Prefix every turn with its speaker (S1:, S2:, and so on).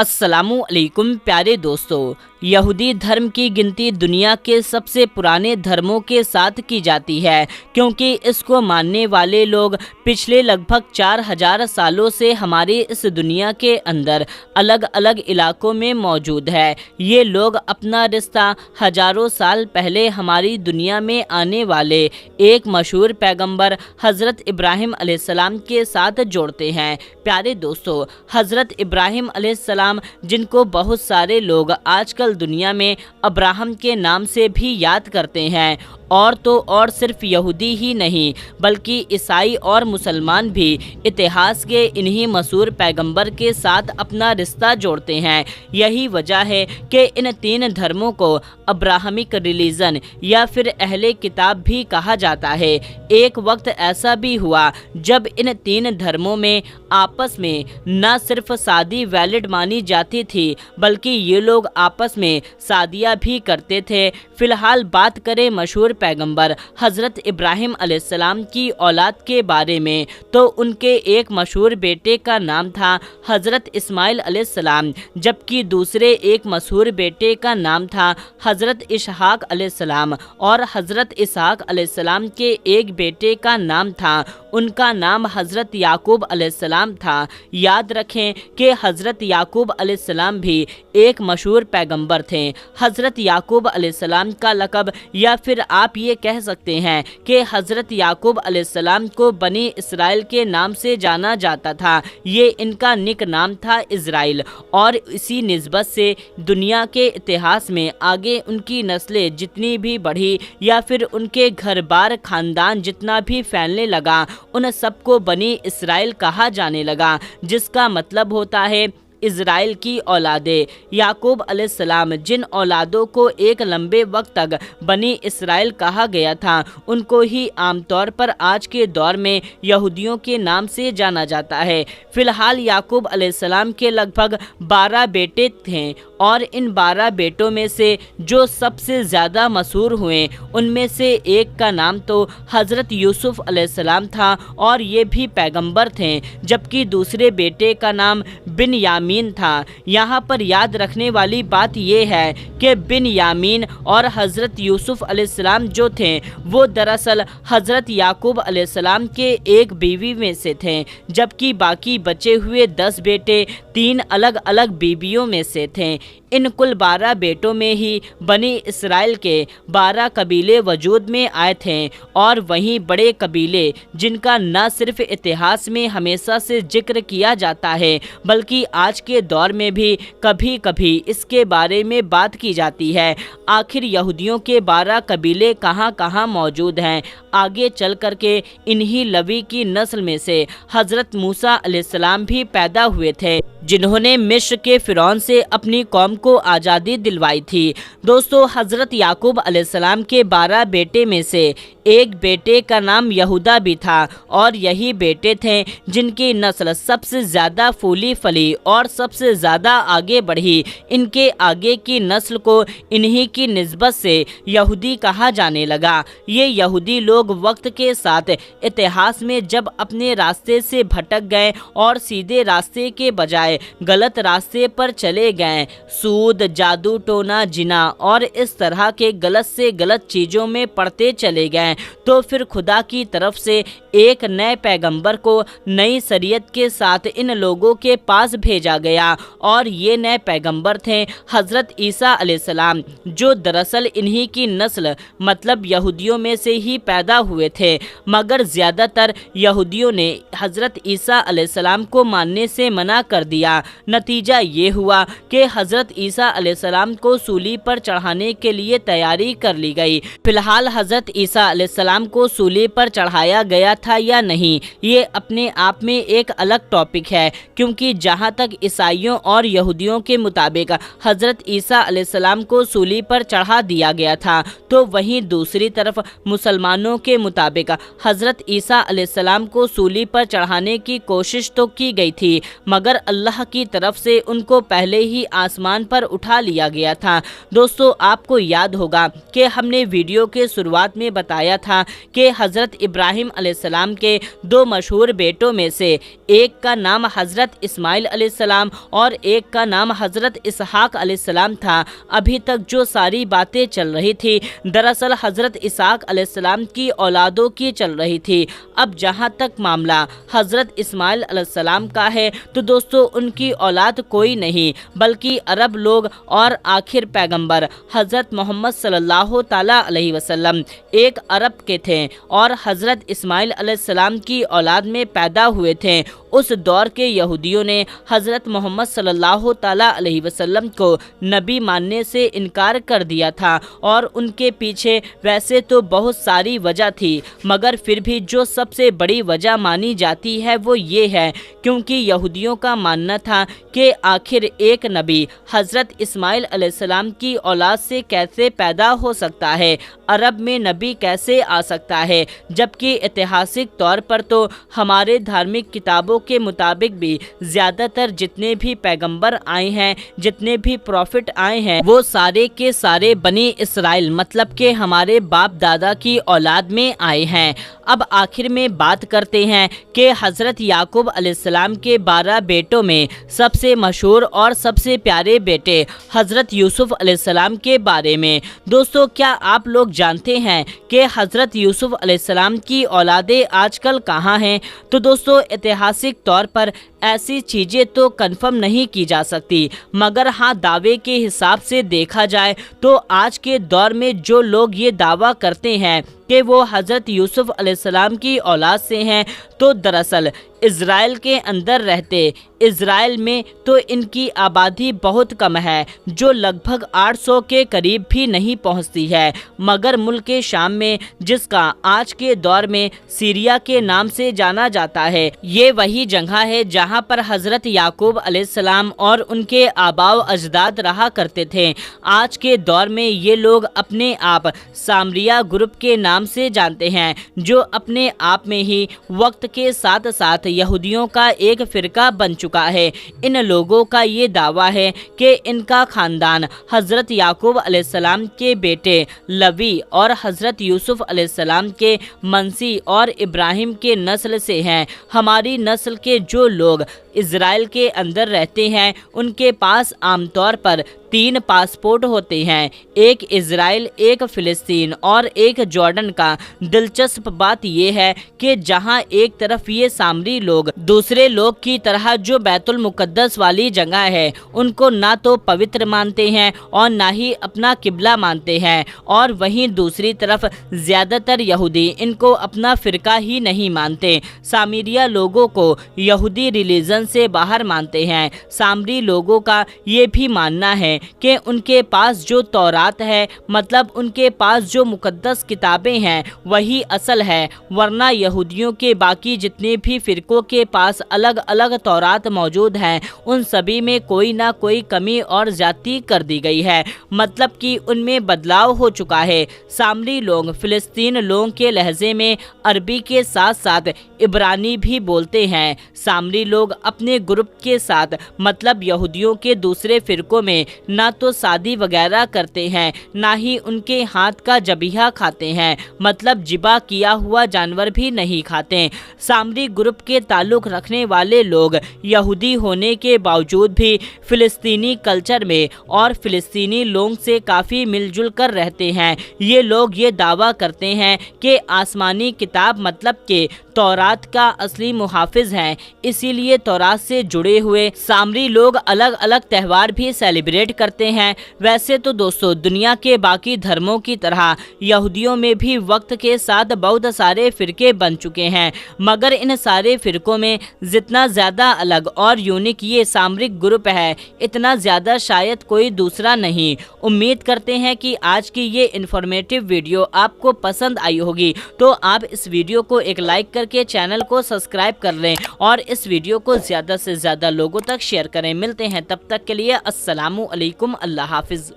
S1: अस्सलामुअलैकुम प्यारे दोस्तों, यहूदी धर्म की गिनती दुनिया के सबसे पुराने धर्मों के साथ की जाती है, क्योंकि इसको मानने वाले लोग पिछले लगभग 4000 सालों से हमारी इस दुनिया के अंदर अलग अलग इलाकों में मौजूद है। ये लोग अपना रिश्ता हजारों साल पहले हमारी दुनिया में आने वाले एक मशहूर पैगंबर हज़रत इब्राहिम अलैहिस्सलाम के साथ जोड़ते हैं। प्यारे दोस्तों, हज़रत इब्राहिम अलैहिस्सलाम, जिनको बहुत सारे लोग आजकल दुनिया में अब्राहम के नाम से भी याद करते हैं, और तो और सिर्फ यहूदी ही नहीं बल्कि ईसाई और मुसलमान भी इतिहास के इन्हीं मशहूर पैगंबर के साथ अपना रिश्ता जोड़ते हैं। यही वजह है कि इन तीन धर्मों को अब्राहमिक रिलीजन या फिर अहले किताब भी कहा जाता है। एक वक्त ऐसा भी हुआ जब इन तीन धर्मों में आपस में न सिर्फ शादी वैलिड मानी जाती थी, बल्कि ये लोग आपस में शादियाँ भी करते थे। फिलहाल बात करें मशहूर पैगंबर हज़रत इब्राहिम अलैहिस्सलाम की औलाद के बारे में, तो उनके एक मशहूर बेटे का नाम था हज़रत इस्माइल अलैहिस्सलाम, जबकि दूसरे एक मशहूर बेटे का नाम था हज़रत इसहाक अलैहिस्सलाम, और हज़रत इसहाक अलैहिस्सलाम के एक बेटे का नाम था, उनका नाम हज़रत याकूब अलैहिस्सलाम था। याद रखें कि हज़रत याकूब अलैहिस्सलाम भी एक मशहूर पैगंबर थे। हज़रत याकूब अलैहिस्सलाम का लक़ब, या फिर आप ये कह सकते हैं कि हज़रत याकूब अलैहिस्सलाम को बनी इसराइल के नाम से जाना जाता था। ये इनका निक नाम था इज़राइल, और इसी निस्बत से दुनिया के इतिहास में आगे उनकी नस्लें जितनी भी बढ़ी या फिर उनके घर बार ख़ानदान जितना भी फैलने लगा, उन सबको बनी इसराइल कहा जाने लगा, जिसका मतलब होता है इज़राइल की औलादे। याकूब अलैहिस्सलाम, जिन औलादों को एक लंबे वक्त तक बनी इसराइल कहा गया था, उनको ही आमतौर पर आज के दौर में यहूदियों के नाम से जाना जाता है। फ़िलहाल याकूब अलैहिस्सलाम के लगभग 12 बेटे थे, और इन 12 बेटों में से जो सबसे ज़्यादा मशहूर हुए उनमें से एक का नाम तो हज़रत यूसुफ अलैहिस्सलाम था, और ये भी पैगंबर थे, जबकि दूसरे बेटे का नाम बिन था। यहाँ पर याद रखने वाली बात यह है कि बिन यामीन और हज़रत यूसुफ अलैहिस्सलाम जो थे, वो दरअसल हज़रत याकूब अलैहिस्सलाम के एक बीवी में से थे, जबकि बाकी बचे हुए 10 बेटे 3 अलग अलग बीवियों में से थे। इन कुल 12 बेटों में ही बनी इसराइल के 12 कबीले वजूद में आए थे, और वहीं बड़े कबीले जिनका न सिर्फ इतिहास में हमेशा से जिक्र किया जाता है, बल्कि आज के दौर में भी कभी कभी इसके बारे में बात की जाती है। आखिर यहूदियों के 12 कबीले कहाँ कहाँ मौजूद हैं? आगे चल करके इन्हीं लवी की नस्ल में से हज़रत मूसा अलैहिस्सलाम भी पैदा हुए थे, जिन्होंने मिस्र के फ़िरौन से अपनी कौम को आज़ादी दिलवाई थी। दोस्तों, हज़रत याकूब अलैहिस्सलाम के 12 बेटे में से एक बेटे का नाम यहूदा भी था, और यही बेटे थे जिनकी नस्ल सबसे ज़्यादा फूली फली और सबसे ज़्यादा आगे बढ़ी। इनके आगे की नस्ल को इन्हीं की निस्बत से यहूदी कहा जाने लगा। ये यहूदी लोग वक्त के साथ इतिहास में जब अपने रास्ते से भटक गए और सीधे रास्ते के बजाय गलत रास्ते पर चले गए, सूद, जादू टोना, जिना और इस तरह के गलत से गलत चीज़ों में पड़ते चले गए, तो फिर खुदा की तरफ से एक नए पैगंबर को नई शरीयत के साथ इन लोगों के पास भेजा गया, और ये नए पैगंबर थे हज़रत ईसा अलैहिस्सलाम, जो दरअसल इन्हीं की नस्ल मतलब यहूदियों में से ही पैदा हुए थे। मगर ज़्यादातर यहूदियों ने हज़रत ईसा अलैहिस्सलाम को मानने से मना कर दिया। नतीजा ये हुआ कि हज़रत ईसा अलैहिस्सलाम को सूली पर चढ़ाने के लिए तैयारी कर ली गई। फिलहाल हज़रत ईसा अलैहिस्सलाम को सूली पर चढ़ाया गया था या नहीं, ये अपने आप में एक अलग टॉपिक है, क्योंकि जहाँ तक ईसाइयों और यहूदियों के मुताबिक हज़रत ईसा अलैहिस्सलाम को सूली पर चढ़ा दिया गया था, तो वहीं दूसरी तरफ मुसलमानों के मुताबिक हज़रत ईसा अलैहिस्सलाम को सूली पर चढ़ाने की कोशिश तो की गई थी, मगर अल्लाह की तरफ से उनको पहले ही आसमान पर उठा लिया गया था। दोस्तों, आपको याद होगा कि हमने वीडियो के शुरुआत में बताया गया था कि हज़रत इब्राहिम अलैहिस्सलाम के दो मशहूर बेटों में से एक का नाम हज़रत इस्माइल अलैहिस्सलाम और एक का नाम हज़रत इसहाक अलैहिस्सलाम था। अभी तक जो सारी बातें चल रही थी दरअसल हज़रत इसहाक अलैहिस्सलाम की औलादों की चल रही थी। अब जहाँ तक मामला हज़रत इस्माइल अलैहिस्सलाम का है तो दोस्तों उनकी औलाद कोई नहीं बल्कि अरब लोग और आखिर पैगंबर हज़रत मोहम्मद सल्लल्लाहु ताला अलैहि वसल्लम एक अरब के थे और हज़रत इस्माइल अलैहिस्सलाम की औलाद में पैदा हुए थे। उस दौर के यहूदियों ने हज़रत मोहम्मद सल्लल्लाहु ताला अलैहि वसल्लम को नबी मानने से इनकार कर दिया था और उनके पीछे वैसे तो बहुत सारी वजह थी मगर फिर भी जो सबसे बड़ी वजह मानी जाती है वो ये है क्योंकि यहूदियों का मानना था कि आखिर एक नबी हज़रत इस्माइल अलैहिस्सलाम की औलाद से कैसे पैदा हो सकता है, अरब में नबी कैसे आ सकता है, जबकि ऐतिहासिक तौर पर तो हमारे धार्मिक किताबों के मुताबिक भी ज़्यादातर जितने भी पैगंबर आए हैं, जितने भी प्रॉफिट आए हैं वो सारे के सारे बनी इसराइल मतलब के हमारे बाप दादा की औलाद में आए हैं। अब आखिर में बात करते हैं कि हज़रत याकूब अलैहिस्सलाम के 12 बेटों में सबसे मशहूर और सबसे प्यारे बेटे हज़रत यूसुफ अलैहिस्सलाम के बारे में। दोस्तों क्या आप लोग जानते हैं कि हज़रत यूसुफ अलैहिस्सलाम की औलादें आजकल कहाँ हैं? तो दोस्तों ऐतिहासिक तौर पर ऐसी चीज़ें तो कंफर्म नहीं की जा सकती मगर हाँ दावे के हिसाब से देखा जाए तो आज के दौर में जो लोग ये दावा करते हैं कि वो हज़रत यूसुफ अलैहिस्सलाम की औलाद से हैं तो दरअसल इज़राइल के अंदर रहते इज़राइल में तो इनकी आबादी बहुत कम है जो लगभग 800 के करीब भी नहीं पहुंचती है मगर मुल्क शाम में जिसका आज के दौर में सीरिया के नाम से जाना जाता है ये वही जगह है जहां पर हज़रत याकूब अलैहिस्सलाम और उनके आबाओ अजदाद रहा करते थे। आज के दौर में ये लोग अपने आप सामरिया ग्रुप के नाम से जानते हैं जो अपने आप में ही वक्त के साथ साथ यहूदियों का एक फ़िरका बन चुका है। इन लोगों का ये दावा है कि इनका ख़ानदान हज़रत याकूब अलैहिस्सलाम के बेटे लवी और हज़रत यूसुफ अलैहिस्सलाम के मंसी और इब्राहिम के नस्ल से हैं। हमारी नस्ल के जो लोग इज़राइल के अंदर रहते हैं उनके पास आमतौर पर 3 पासपोर्ट होते हैं, एक इज़राइल, एक फ़िलिस्तीन और एक जॉर्डन का। दिलचस्प बात यह है कि जहां एक तरफ ये सामरी लोग दूसरे लोग की तरह जो बैतुल मुक़द्दस वाली जगह है उनको ना तो पवित्र मानते हैं और ना ही अपना किबला मानते हैं और वहीं दूसरी तरफ ज़्यादातर यहूदी इनको अपना फ़िरका ही नहीं मानते। सामरिया लोगों को यहूदी रिलीजन से बाहर मानते हैं। सामरी लोगों का ये भी मानना है कि उनके पास जो तौरात है मतलब उनके पास जो मुकद्दस किताबें हैं वही असल है, वरना यहूदियों के बाकी जितने भी फ़िरकों के पास अलग अलग तौरात मौजूद हैं उन सभी में कोई ना कोई कमी और ज़्यादती कर दी गई है, मतलब कि उनमें बदलाव हो चुका है। सामरी लोग फ़िलिस्तीन लोगों के लहजे में अरबी के साथ साथ इब्रानी भी बोलते हैं। सामरी लोग अपने ग्रुप के साथ मतलब यहूदियों के दूसरे फ़िरकों में ना तो शादी वगैरह करते हैं ना ही उनके हाथ का जबीहा खाते हैं, मतलब जिबा किया हुआ जानवर भी नहीं खाते। सामरी ग्रुप के ताल्लुक़ रखने वाले लोग यहूदी होने के बावजूद भी फ़िलिस्तीनी कल्चर में और फ़िलिस्तीनी लोगों से काफ़ी मिलजुल कर रहते हैं। ये लोग ये दावा करते हैं कि आसमानी किताब मतलब के तौरात का असली मुहाफिज हैं, इसीलिए तौरात से जुड़े हुए सामरी लोग अलग अलग त्यौहार भी सेलिब्रेट करते हैं। वैसे तो दोस्तों दुनिया के बाकी धर्मों की तरह यहूदियों में भी वक्त के साथ बहुत सारे फ़िरके बन चुके हैं मगर इन सारे फ़िरकों में जितना ज़्यादा अलग और यूनिक ये सामरिक ग्रुप है इतना ज़्यादा शायद कोई दूसरा नहीं। उम्मीद करते हैं कि आज की ये इन्फॉर्मेटिव वीडियो आपको पसंद आई होगी, तो आप इस वीडियो को एक लाइक करके चैनल को सब्सक्राइब कर लें और इस वीडियो को ज़्यादा से ज़्यादा लोगों तक शेयर करें। मिलते हैं तब तक के लिए अस्सलामु अलैकुम, अल्लाह हाफिज़।